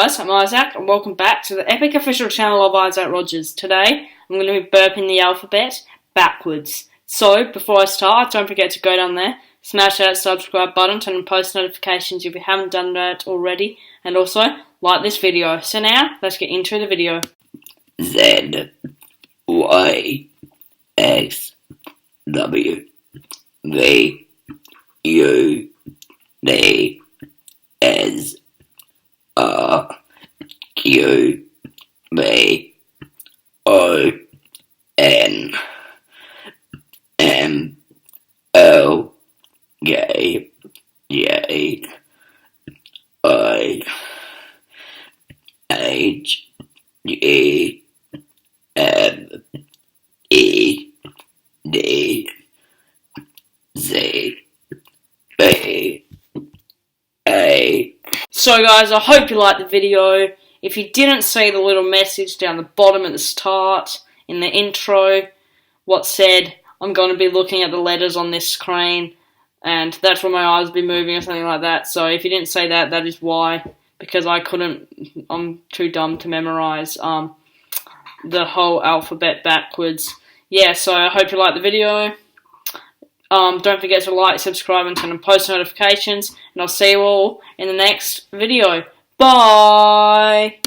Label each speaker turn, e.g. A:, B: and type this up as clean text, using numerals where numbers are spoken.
A: guys, I'm Isaac and welcome back to the epic official channel of Isaac Rodgers. Today I'm going to be burping the alphabet backwards. So before I start, don't forget to go down there, smash that subscribe button, turn on post notifications if you haven't done that already, and also like this video. So now let's get into the video.
B: Z Y X W V U D S R Q B O N M L J J I H G F E D Z B A.
A: So guys, I hope you liked the video. If you didn't see the little message down the bottom at the start, in the intro, what said, I'm going to be looking at the letters on this screen, and that's where my eyes will be moving or something like that. So if you didn't say that, that is why, because I'm too dumb to memorise the whole alphabet backwards. Yeah, so I hope you liked the video. Don't forget to like, subscribe, and turn on post notifications. And I'll see you all in the next video. Bye!